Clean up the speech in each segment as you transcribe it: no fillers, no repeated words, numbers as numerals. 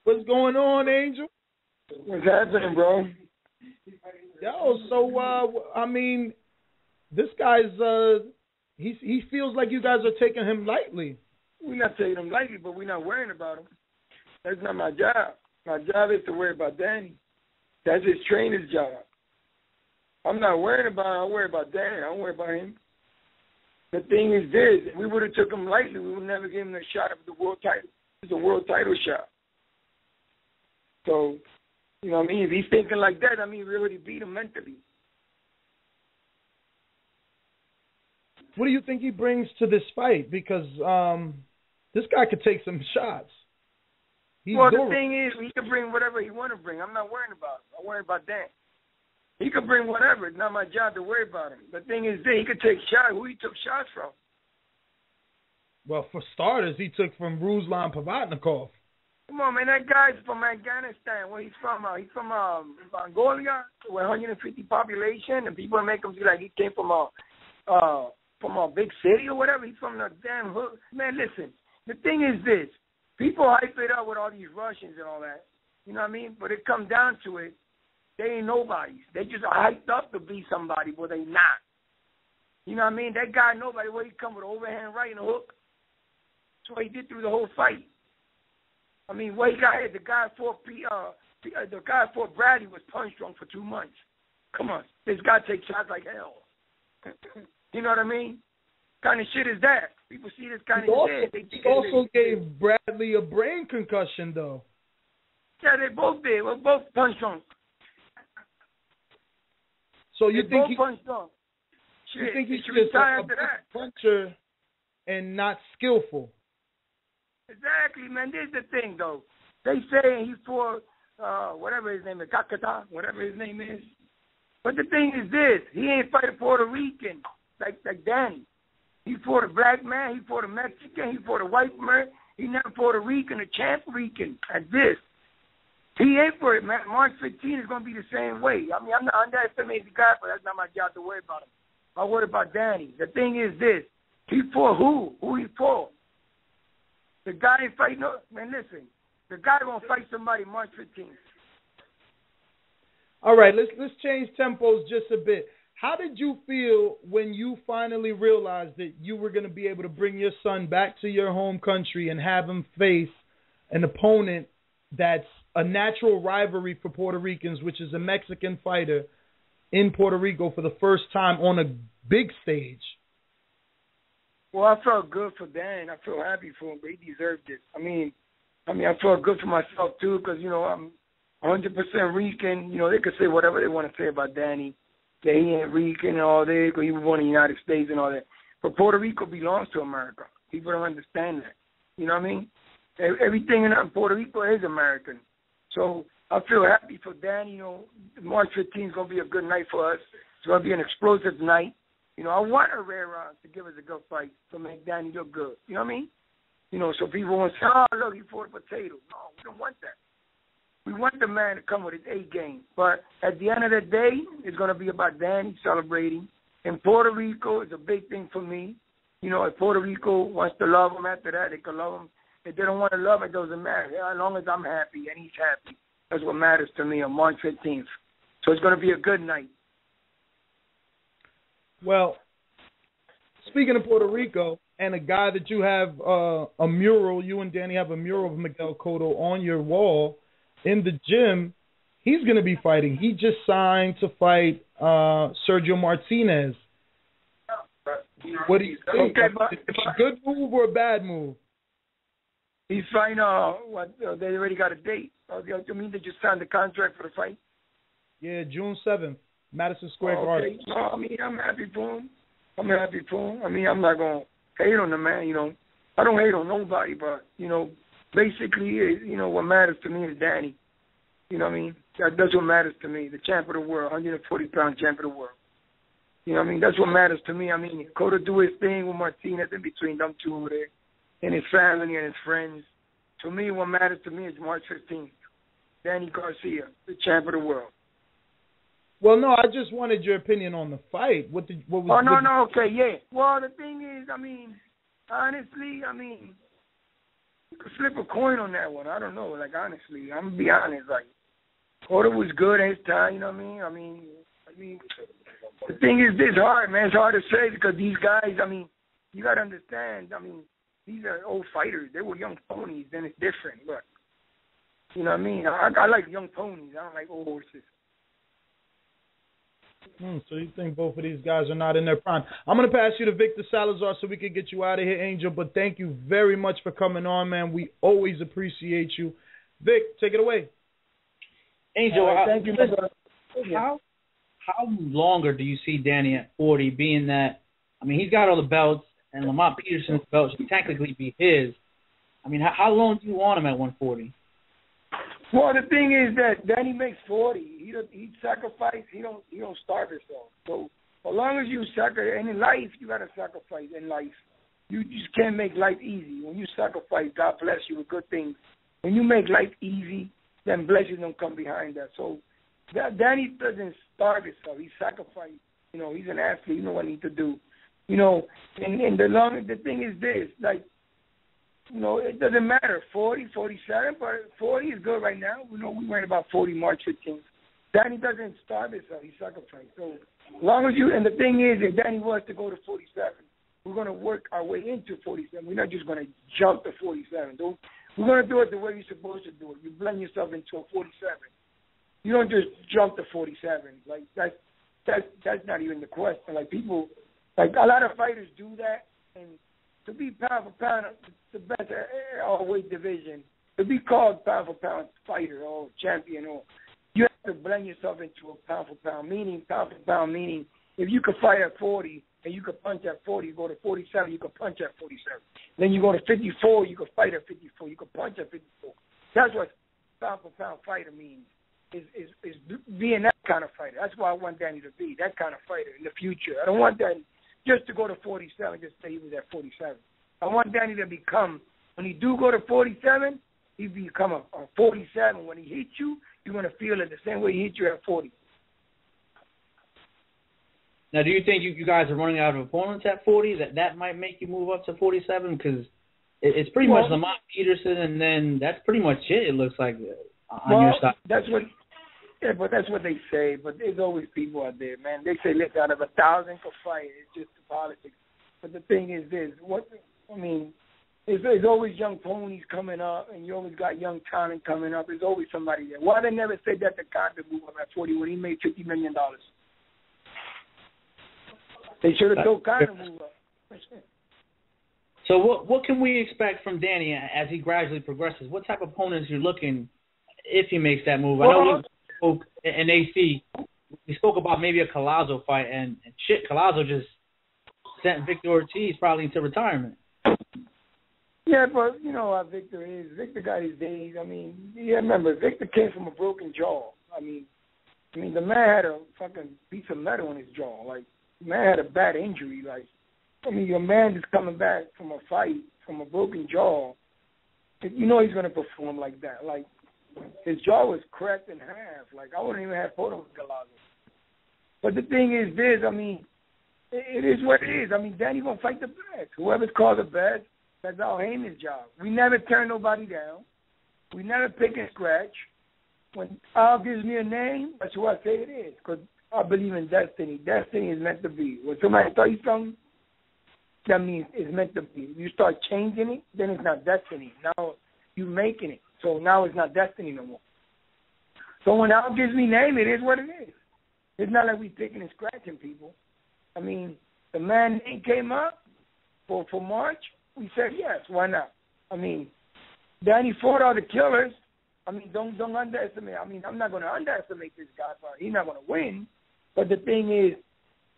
What's going on, Angel? What's happening, bro? Yo, so I mean, this guy's he feels like you guys are taking him lightly. We're not taking him lightly, but we're not worrying about him. That's not my job. My job is to worry about Danny. That's his trainer's job. I'm not worrying about him. I worry about Danny. I don't worry about him. The thing is this: if we would have took him lightly, we would never give him a shot at the world title. It's a world title shot. So, you know what I mean? If he's thinking like that, I mean, we already beat him mentally. What do you think he brings to this fight? Because this guy could take some shots. The thing is, he can bring whatever he want to bring. I'm not worrying about him. I worry about that. He could bring whatever. It's not my job to worry about him. The thing is, he could take shots. Who he took shots from? Well, for starters, he took from Ruslan Pavatnikov. Come on, man. That guy's from Afghanistan. Where he's from? He's from Mongolia, with 150 population, and people make him feel like he came from a big city or whatever. He's from the damn hood. Man, listen. The thing is this. People hype it up with all these Russians and all that. You know what I mean? But it comes down to it. They ain't nobodies. They just hyped up to be somebody, but they not. You know what I mean? That guy, nobody, where he come with overhand right and a hook. That's what he did through the whole fight. I mean, what he got here, the guy fought Bradley was punch drunk for 2 months. Come on. This guy takes shots like hell. You know what I mean? What kind of shit is that? People see this kind of shit. He also gave Bradley a brain concussion, though. Yeah, they both did. We're both punch drunk. So you think he's just a puncher and not skillful? Exactly, man. This is the thing, though. They say he fought whatever his name is, Kakata, whatever his name is. But the thing is this: he ain't fight a Puerto Rican like Danny. He fought a black man. He fought a Mexican. He fought a white man. He never fought a Rican, a champ Rican. At this. He ain't for it, man. March 15 is going to be the same way. I mean, I'm not underestimating the guy, but that's not my job to worry about him. I worry about Danny. The thing is this. He fought who? Who he fought? The guy ain't fighting no... Man, listen. The guy going to fight somebody March 15th. All right, let's change tempos just a bit. How did you feel when you finally realized that you were going to be able to bring your son back to your home country and have him face an opponent that's a natural rivalry for Puerto Ricans, which is a Mexican fighter in Puerto Rico for the first time on a big stage? Well, I felt good for Dan. I feel happy for him, but he deserved it. I mean, I felt good for myself, too, because, you know, I'm 100% Rican. You know, they could say whatever they want to say about Danny, that he ain't Rican and all that, because he was born in the United States and all that. But Puerto Rico belongs to America. People don't understand that. You know what I mean? Everything in Puerto Rico is American. So I feel happy for Dan. You know, March 15th is going to be a good night for us. It's going to be an explosive night. You know, I want Herrera to give us a good fight to make Danny look good. You know what I mean? You know, so people won't say, oh, look, he fought a potato. No, we don't want that. We want the man to come with his A game. But at the end of the day, it's going to be about Danny celebrating. In Puerto Rico, it's a big thing for me. You know, if Puerto Rico wants to love him after that, they can love him. If they don't want to love him, it doesn't matter. As long as I'm happy and he's happy, that's what matters to me on March 15th. So it's going to be a good night. Well, speaking of Puerto Rico, and a guy that you have a mural, you and Danny have a mural of Miguel Cotto on your wall in the gym, he's going to be fighting. He just signed to fight Sergio Martinez. What do you think? Is it a good move or a bad move? He's fighting, they already got a date. You mean they just signed the contract for the fight? Yeah, June 7th, Matthysse Square Garden. No, I mean, I'm happy for him. I mean, I'm not going to hate on the man, you know. I don't hate on nobody, but, you know, basically, you know, what matters to me is Danny. You know what I mean? That's what matters to me, the champ of the world, 140-pound champ of the world. You know what I mean? That's what matters to me. I mean, Cotto do his thing with Martinez in between them two over there, and his family and his friends. To me, what matters to me is March 15th. Danny Garcia, the champ of the world. Well, no, I just wanted your opinion on the fight. Okay, yeah. Well, the thing is, I mean, honestly, I mean, You could flip a coin on that one. I don't know. Like, honestly, I'm gonna be honest. Like, Cotto was good at his time. You know what I mean? I mean, the thing is, this hard, man. It's hard to say because these guys. I mean, you gotta understand. I mean, these are old fighters. They were young ponies. Then it's different. But you know what I mean? I like young ponies. I don't like old horses. So you think both of these guys are not in their prime? I'm going to pass you to Victor Salazar so we can get you out of here, Angel. But thank you very much for coming on, man. We always appreciate you. Vic, take it away. Angel, thank you. How longer do you see Danny at 40, being that, I mean, he's got all the belts, and Lamont Peterson's belt should technically be his. I mean, how long do you want him at 140? Well, the thing is that Danny makes 40. He sacrifice. He don't starve himself. So as long as you sacrifice, and in life you gotta sacrifice. In life, you just can't make life easy. When you sacrifice, God bless you with good things. When you make life easy, then blessings don't come behind that. So Danny doesn't starve himself. He sacrifices. You know, he's an athlete. You know what he needs to do. You know, and the thing is this, like. You know, it doesn't matter, 40, 47, but 40 is good right now. You know, we went about 40 March 15th. Danny doesn't starve himself. He sacrificed. So as long as you, and the thing is, if Danny was to go to 47, we're going to work our way into 47. We're not just going to jump to 47. We're going to do it the way you're supposed to do it. You blend yourself into a 47. You don't just jump to 47. Like, that's not even the question. Like, people, like, a lot of fighters do that, and to be pound for pound, the best all weight division, to be called pound for pound fighter or champion, or you have to blend yourself into a pound for pound. Meaning if you could fight at 40 and you could punch at 40, you go to 47, you could punch at 47. Then you go to 54, you could fight at 54, you could punch at 54. That's what pound for pound fighter means. Is being that kind of fighter. That's why I want Danny to be that kind of fighter in the future. I don't want Danny just to go to 47, just say he was at 47. I want Danny to become, when he do go to 47, he become a 47. When he hits you, you're going to feel it the same way he hit you at 40. Now, do you think you guys are running out of opponents at 40? That might make you move up to 47? Because it's pretty much Lamont Peterson, and then that's pretty much it looks like, on your side. But that's what they say. But there's always people out there, man. They say, look, out of 1,000 for fight, it's just the politics. But the thing is this, there's always young ponies coming up, and you always got young talent coming up. There's always somebody there. Why they never said that to Condor move up at 40 when he made $50 million? They should have told Condor move up. So what can we expect from Danny as he gradually progresses? What type of opponents you're looking if he makes that move? I know we spoke in AC. We spoke about maybe a Collazo fight, and Collazo just sent Victor Ortiz probably into retirement. Yeah, but you know how Victor is. Victor got his days. I mean, yeah, remember, Victor came from a broken jaw. I mean, the man had a fucking piece of metal in his jaw. Like, the man had a bad injury. Like, I mean, your man is coming back from a fight, from a broken jaw. You know he's going to perform like that. Like, his jaw was cracked in half. Like, I wouldn't even have photos of Collazo. But the thing is this, I mean, it is what it is. I mean, Danny going to fight the best. Whoever's called the best, that's Al Heyman's job. We never turn nobody down. We never pick and scratch. When Al gives me a name, that's who I say it is, because I believe in destiny. Destiny is meant to be. When somebody tells you something, that means it's meant to be. You start changing it, then it's not destiny. Now you're making it. So now it's not destiny no more. So when Al gives me name, it is what it is. It's not like we picking and scratching people. I mean, the man name came up for March. We said yes. Why not? I mean, Danny fought all the killers. I mean, don't underestimate. I mean, I'm not going to underestimate this guy. He's not going to win. But the thing is,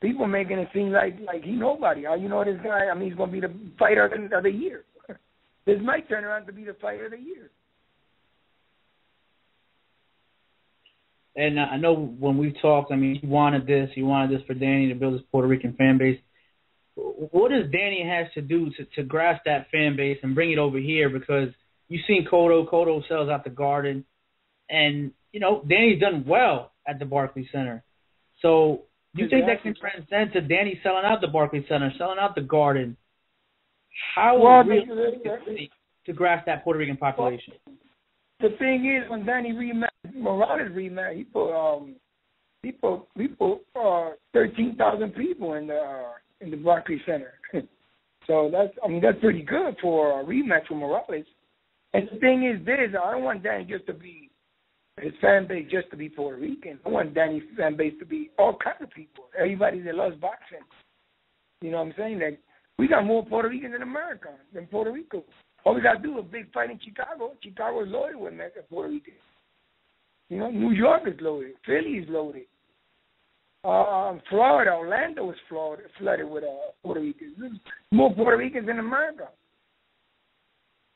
people making it seem like he nobody. How you know this guy? I mean, he's going to be the fighter of the year. This might turn around to be the fighter of the year. And I know when we've talked, I mean, you wanted this for Danny to build his Puerto Rican fan base. What does Danny has to do to grasp that fan base and bring it over here? Because you've seen Cotto sells out the Garden, and, you know, Danny's done well at the Barclays Center. So do you think that can transcend to Danny selling out the Barclays Center, selling out the Garden? How realistic to grasp that Puerto Rican population? The thing is, when Danny Morales rematched, he put 13,000 people in the Barclays Center. So that's pretty good for a rematch with Morales. And the thing is this: I don't want Danny just to be his fan base just to be Puerto Rican. I want Danny's fan base to be all kinds of people. Everybody that loves boxing. You know what I'm saying? Like, we got more Puerto Ricans in America than Puerto Rico. All we got to do is a big fight in Chicago. Chicago is loaded with Puerto Ricans. You know, New York is loaded. Philly is loaded. Florida, Orlando is flooded with Puerto Ricans. There's more Puerto Ricans in America.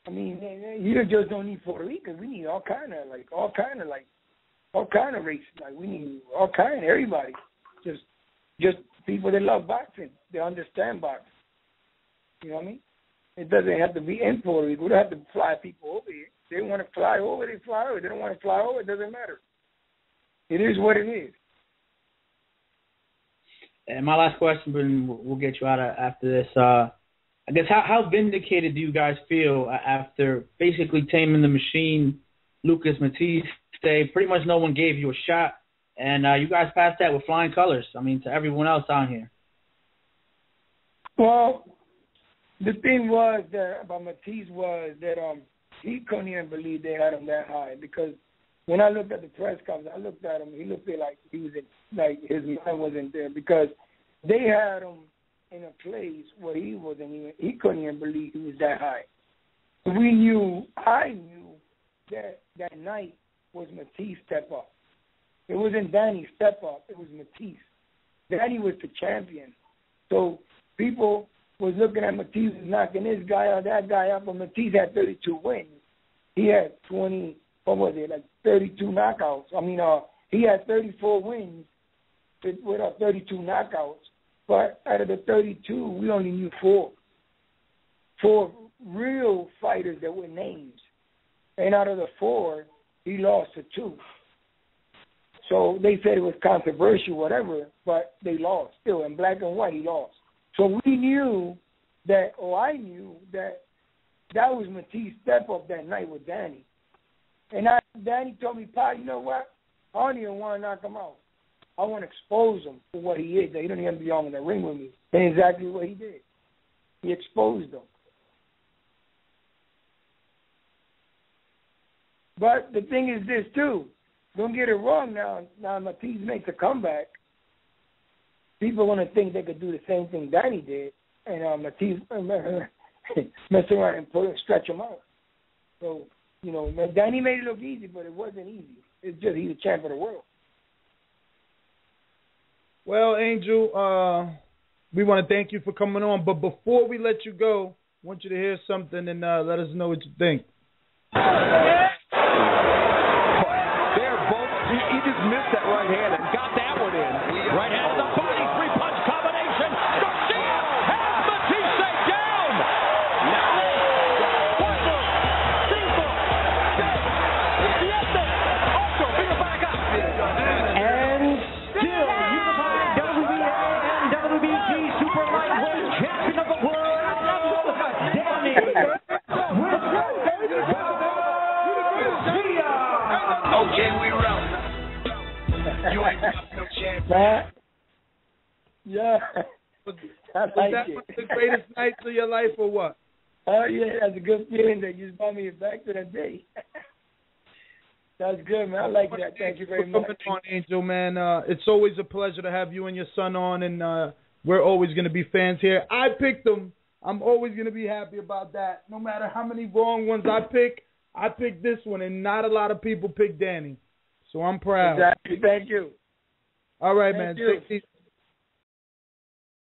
I mean, you just don't need Puerto Ricans. We need all kind of races. Like, we need all kind of everybody. Just people that love boxing. They understand boxing. You know what I mean? It doesn't have to be in Puerto Rico. We don't have to fly people over here. They want to fly over, they fly over. They don't want to fly over, it doesn't matter. It is what it is. And my last question, we'll get you out after this. I guess how vindicated do you guys feel after basically taming the machine, Lucas Matthysse? Pretty much no one gave you a shot, and you guys passed that with flying colors. I mean, to everyone else out here. Well, the thing was that about Matthysse was that he couldn't even believe they had him that high, because when I looked at the press conference, I looked at him. He looked like he was his mind wasn't there, because they had him in a place where he couldn't even believe he was that high. I knew that night was Matthysse step up. It wasn't Danny step up. It was Matthysse. Danny was the champion. So people was looking at Matthysse knocking this guy out, that guy out, but Matthysse had 32 wins. He had 32 knockouts. I mean, he had 34 wins with 32 knockouts. But out of the 32, we only knew four real fighters that were names. And out of the 4, he lost to 2. So they said it was controversial, whatever, but they lost. Still, in black and white, he lost. So we knew that, or I knew that was Matthysse step up that night with Danny. And Danny told me, "Pa, you know what? I don't even want to knock him out. I want to expose him for what he is. He don't even belong in the ring with me." And exactly what he did. He exposed him. But the thing is this, too. Don't get it wrong now. Now Matthysse makes a comeback. People are going to think they could do the same thing Danny did. And Matthysse mess around and stretch him out. So, you know, Danny made it look easy, but it wasn't easy. It's just he's a champ of the world. Well, Angel, we want to thank you for coming on. But before we let you go, I want you to hear something and let us know what you think. He just missed that right hand and got that one in. Right hand to the body, 3-punch combination. Garcia has Matthysse down. Now, 4, 5, 6, 7, 8, and still unified WBA and WBC super lightweight champion of the world, Danny. Okay, we roll. You ain't no champion. Yeah. Was that one of the greatest nights of your life or what? Oh, yeah, that's a good feeling that you just brought me back to that day. That's good, man. I like that. Thank you very much. Coming on, Angel, man. It's always a pleasure to have you and your son on, and we're always going to be fans here. I picked them. I'm always going to be happy about that. No matter how many wrong ones I picked this one, and not a lot of people pick Danny. So I'm proud. Exactly. Thank you. All right, Thank man. you. Take it easy.